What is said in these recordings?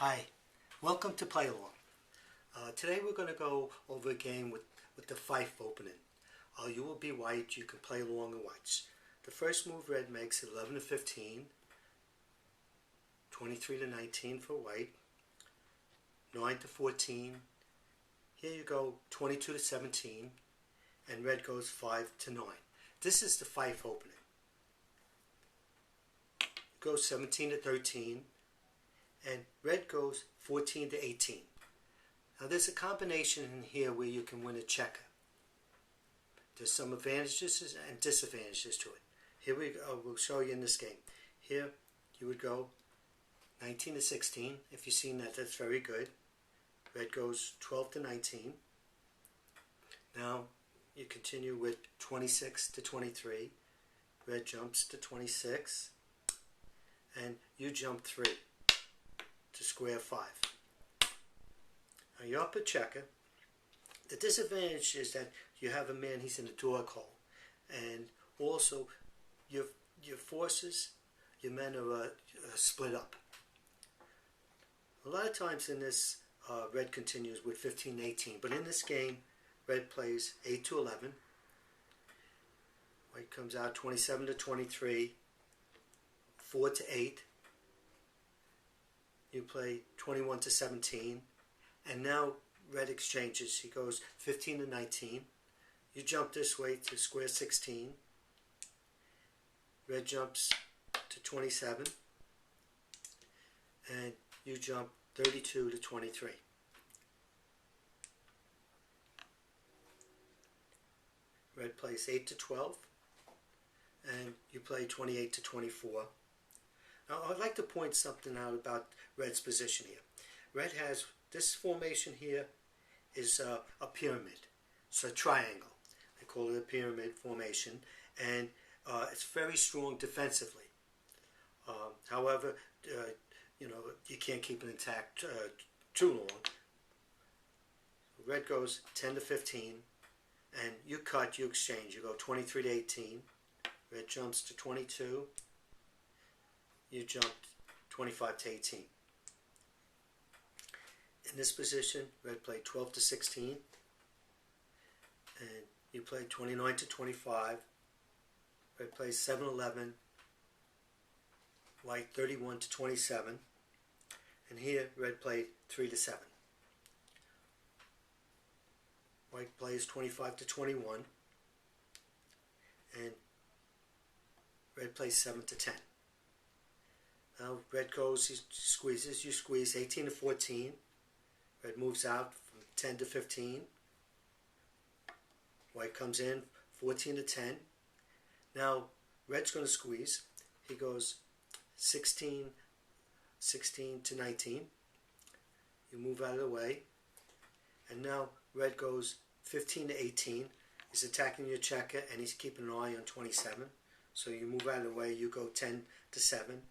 Hi, welcome to Play Along. Today we're going to go over a game with the Fife opening. You will be white, you can play along in whites. The first move red makes 11 to 15, 23 to 19 for white, 9 to 14, here you go 22 to 17, and red goes 5 to 9. This is the Fife opening. It goes 17 to 13, and red goes 14 to 18. Now there's a combination in here where you can win a checker. There's some advantages and disadvantages to it. Here we go, we'll show you in this game. Here you would go 19 to 16. If you've seen that, that's very good. Red goes 12 to 19. Now you continue with 26 to 23. Red jumps to 26. And you jump 3 to square 5. Now you're up a checker. The disadvantage is that you have a man, he's in a dog hole. And also your forces, your men are split up. A lot of times in this, red continues with 15 to 18. But in this game, red plays 8 to 11. White comes out 27 to 23. 4 to 8. You play 21 to 17. And now red exchanges. He goes 15 to 19. You jump this way to square 16. Red jumps to 27. And you jump 32 to 23. Red plays 8 to 12. And you play 28 to 24. Now I'd like to point something out about red's position here. Red has this formation here is a pyramid. It's a triangle. They call it a pyramid formation, and it's very strong defensively. However, you can't keep it intact too long. Red goes 10 to 15, and you cut, you exchange. You go 23 to 18. Red jumps to 22. You jump 25 to 18. In this position, red played 12 to 16, and you played 29 to 25. Red plays 7-11, white 31 to 27, and here red played 3 to 7. White plays 25 to 21, and red plays 7 to 10. Now red goes, he squeezes, you squeeze 18 to 14. Red moves out from 10 to 15. White comes in 14 to 10. Now red's going to squeeze. He goes 16 to 19. You move out of the way. And now red goes 15 to 18. He's attacking your checker and he's keeping an eye on 27. So you move out of the way, you go 10 to 7.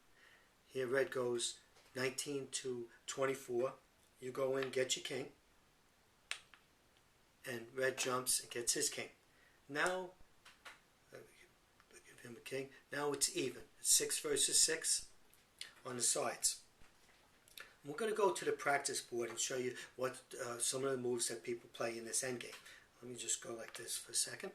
Here red goes 19 to 24. You go in, get your king, and red jumps and gets his king. Now, give him a king. Now it's even. It's 6 versus 6 on the sides. And we're going to go to the practice board and show you what some of the moves that people play in this endgame. Let me just go like this for a second.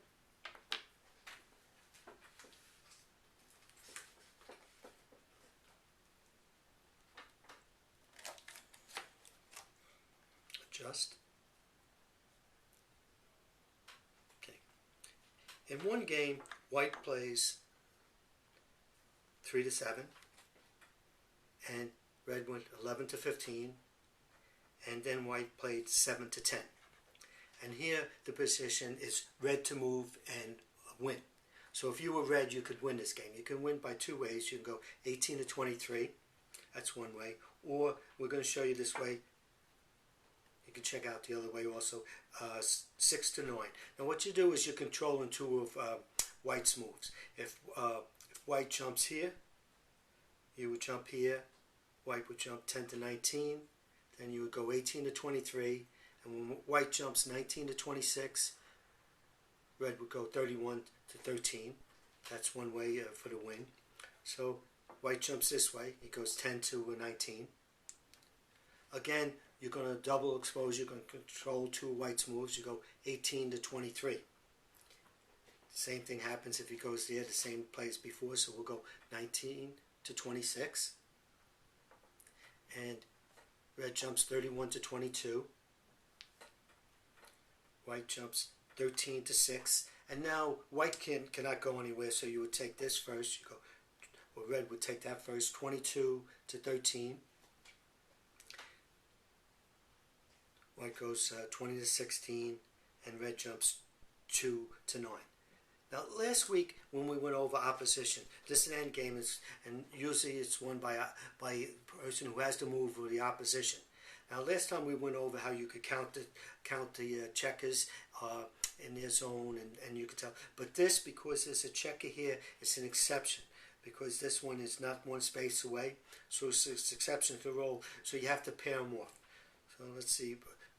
Just. Okay. In one game, white plays 3 to 7, and red went 11 to 15, and then white played 7 to 10. And here the position is red to move and win. So if you were red, you could win this game. You can win by two ways. You can go 18 to 23. That's one way. Or we're going to show you this way. You can check out the other way also, 6 to 9. Now what you do is you're controlling two of white's moves. If white jumps here, you would jump here. White would jump 10 to 19. Then you would go 18 to 23. And when white jumps 19 to 26, red would go 31 to 13. That's one way for the win. So white jumps this way. He goes 10 to 19. Again, you're going to double expose, you're going to control two white's moves, you go 18 to 23. Same thing happens if he goes there, the same plays before, so we'll go 19 to 26. And red jumps 31 to 22. White jumps 13 to 6. And now white cannot go anywhere, so you would take this first. You go, or red would take that first, 22 to 13. White goes 20 to 16, and red jumps 2 to 9. Now, last week when we went over opposition, this is an end game, and usually it's won by a person who has the move or the opposition. Now, last time we went over how you could count the checkers in their zone, and you could tell. But this, because there's a checker here, it's an exception, because this one is not one space away, so it's an exception to the rule. So you have to pair them off. So let's see.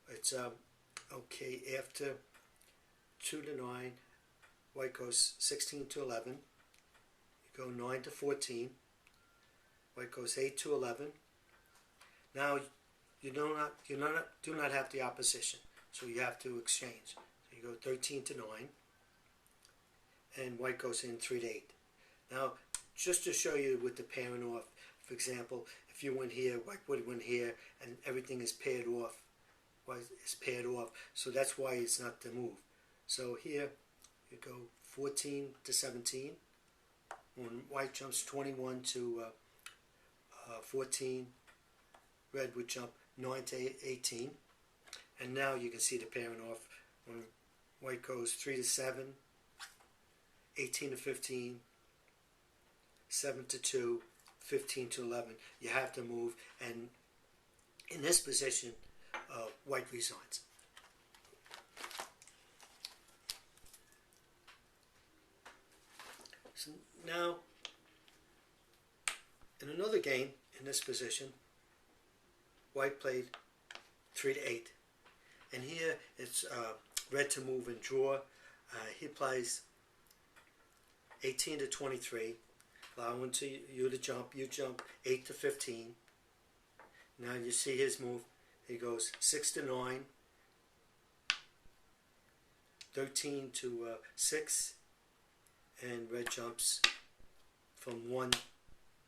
It's okay after 2 to 9. White goes 16 to 11. You go 9 to 14. White goes 8 to 11. Now you do not have the opposition, so you have to exchange. So you go 13 to 9, and white goes in 3 to 8. Now, just to show you with the pairing off, for example, if you went here, white would went here, and everything is paired off. White is paired off, so that's why it's not the move. So here you go 14 to 17. When white jumps 21 to 14, red would jump 9 to 18. And now you can see the pairing off. When white goes 3 to 7, 18 to 15, 7 to 2, 15 to 11. You have to move, and in this position, white resigns. So now, in another game, in this position, white played 3 to 8. And here it's red to move and draw. He plays 18 to 23, allowing you to jump. You jump 8 to 15. Now you see his move. He goes 6 to 9, 13 to 6, and red jumps from 1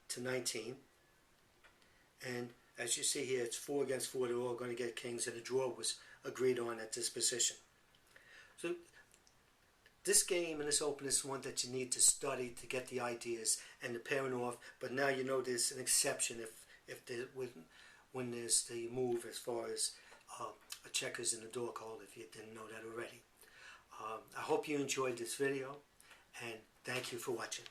to 19. And as you see here, it's 4 against 4. They're all going to get kings, and a draw was agreed on at this position. So this game and this open is one that you need to study to get the ideas and the pairing off. But now you know there's an exception when there's the move as far as a checkers in the door call, if you didn't know that already. I hope you enjoyed this video, and thank you for watching.